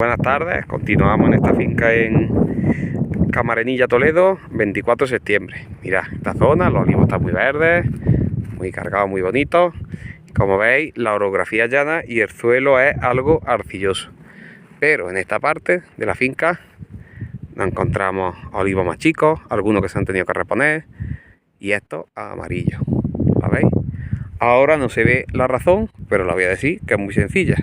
Buenas tardes, continuamos en esta finca en Camarenilla, Toledo, 24 de septiembre. Mirad, esta zona, los olivos están muy verdes, muy cargados, muy bonitos. Como veis, la orografía es llana y el suelo es algo arcilloso. Pero en esta parte de la finca nos encontramos olivos más chicos, algunos que se han tenido que reponer, y estos amarillos. ¿La veis? Ahora no se ve la razón, pero la voy a decir que es muy sencilla.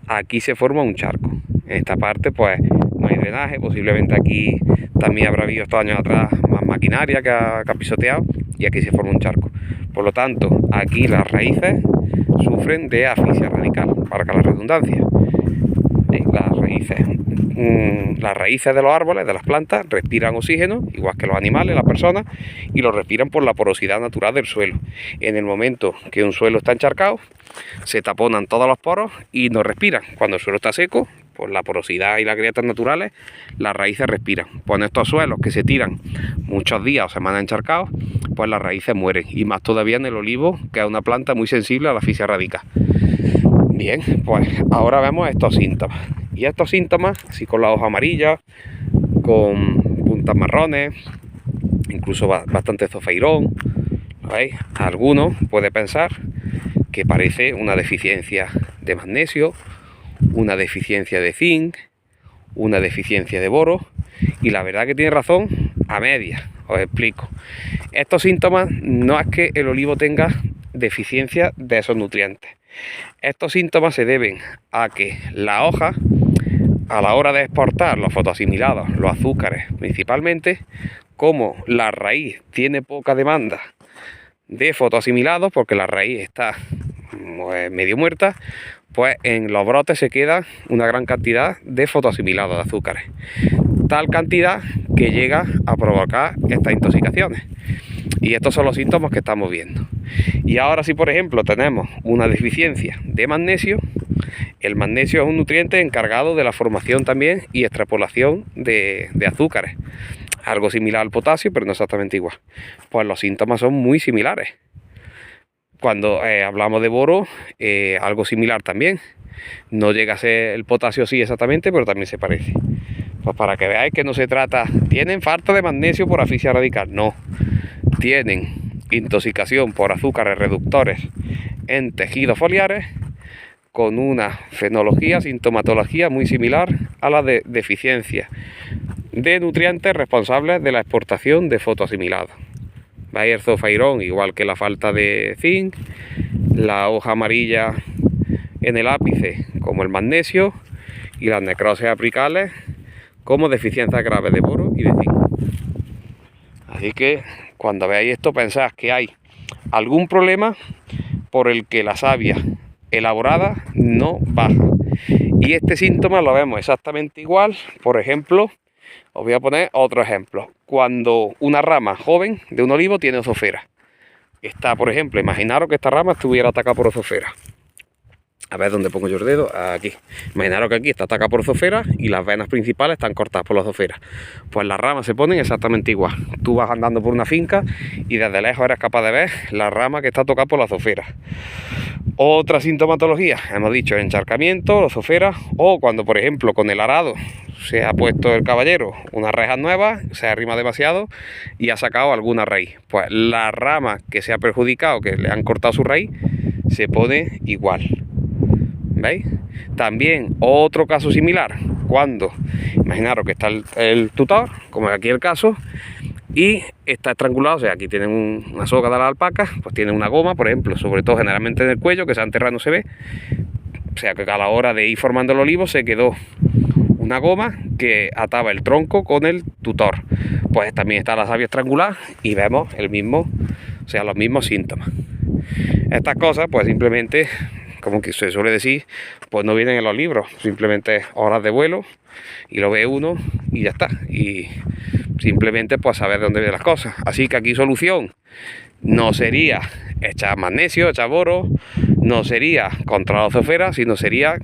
Aquí se forma un charco. En esta parte pues no hay drenaje, posiblemente aquí también habrá habido estos años atrás más maquinaria que ha pisoteado y aquí se forma un charco. Por lo tanto, aquí las raíces sufren de asfixia radical, para que la redundancia. Las raíces de los árboles, de las plantas, respiran oxígeno, igual que los animales, las personas, y lo respiran por la porosidad natural del suelo. En el momento que un suelo está encharcado, se taponan todos los poros y no respiran. Cuando el suelo está seco, por la porosidad y las grietas naturales, las raíces respiran. Pues en estos suelos que se tiran muchos días o semanas encharcados, pues las raíces mueren. Y más todavía en el olivo, que es una planta muy sensible a la asfixia radical. Bien, pues ahora vemos estos síntomas. Y estos síntomas, así con la hoja amarilla, con puntas marrones, incluso bastante zofeirón, ¿veis? Alguno puede pensar que parece una deficiencia de magnesio, una deficiencia de zinc, una deficiencia de boro, y la verdad que tiene razón a medias. Os explico. Estos síntomas no es que el olivo tenga deficiencia de esos nutrientes. Estos síntomas se deben a que la hoja, a la hora de exportar los fotoasimilados, los azúcares principalmente, como la raíz tiene poca demanda de fotoasimilados, porque la raíz está medio muerta, pues en los brotes se queda una gran cantidad de fotoasimilados de azúcares. Tal cantidad que llega a provocar estas intoxicaciones. Y estos son los síntomas que estamos viendo. Y ahora si por ejemplo tenemos una deficiencia de magnesio, el magnesio es un nutriente encargado de la formación también y extrapolación de azúcares. Algo similar al potasio, pero no exactamente igual. Pues los síntomas son muy similares. Cuando hablamos de boro, algo similar también. No llega a ser el potasio sí exactamente, pero también se parece. Pues para que veáis que no se trata, ¿tienen falta de magnesio por asfixia radical? No. Tienen intoxicación por azúcares reductores en tejidos foliares con una fenología, sintomatología muy similar a la de deficiencia de nutrientes responsables de la exportación de fotoasimilados. ¿Veis? El zofeirón, igual que la falta de zinc, la hoja amarilla en el ápice como el magnesio y las necrosis apicales como deficiencias graves de boro y de zinc. Así que cuando veáis esto pensad que hay algún problema por el que la savia elaborada no baja. Y este síntoma lo vemos exactamente igual. Por ejemplo, os voy a poner otro ejemplo. Cuando una rama joven de un olivo tiene ozofera. Está, por ejemplo, imaginaros que esta rama estuviera atacada por ozofera. A ver dónde pongo yo el dedo, aquí. Imaginaros que aquí está atacada por ozofera y las venas principales están cortadas por la ozofera. Pues las ramas se ponen exactamente igual. Tú vas andando por una finca y desde lejos eres capaz de ver la rama que está tocada por la ozofera. Otra sintomatología, hemos dicho encharcamiento, ozofera, o cuando por ejemplo con el arado se ha puesto el caballero unas rejas nuevas, se arrima demasiado y ha sacado alguna raíz. Pues la rama que se ha perjudicado, que le han cortado su raíz, se pone igual. ¿Veis? También otro caso similar, cuando imaginaros que está el tutor, como aquí el caso, y está estrangulado, o sea, aquí tienen una soga de las alpacas, pues tienen una goma, por ejemplo, sobre todo generalmente en el cuello, que se ha enterrado no se ve, o sea que a la hora de ir formando el olivo se quedó una goma que ataba el tronco con el tutor. Pues también está la savia estrangulada y vemos el mismo, o sea, los mismos síntomas. Estas cosas, pues simplemente, como que se suele decir, pues no vienen en los libros, simplemente horas de vuelo y lo ve uno y ya está. Y simplemente pues saber de dónde vienen las cosas. Así que aquí solución no sería echar magnesio, echar boro, no sería contra la ozofera, sino sería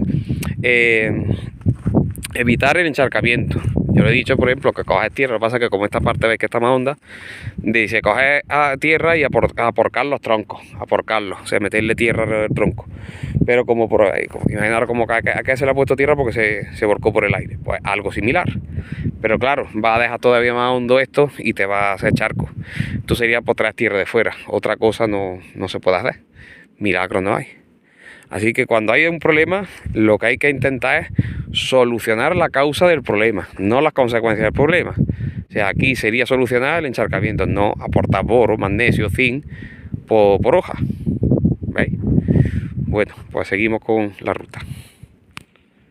evitar el encharcamiento. Yo le he dicho, por ejemplo, que coges tierra, lo que pasa es que como esta parte ves que está más honda, dice, coges a tierra y aporcar los troncos, aporcarlos, o sea, meterle tierra alrededor del tronco. Pero como por ahí, imaginar como que a qué se le ha puesto tierra porque se volcó por el aire, pues algo similar. Pero claro, va a dejar todavía más hondo esto y te va a hacer charco. Esto sería por traer tierra de fuera, otra cosa no se puede hacer, milagro no hay. Así que cuando hay un problema, lo que hay que intentar es solucionar la causa del problema, no las consecuencias del problema. O sea, aquí sería solucionar el encharcamiento, no aportar boro, magnesio, zinc por hoja. ¿Veis? Bueno, pues seguimos con la ruta.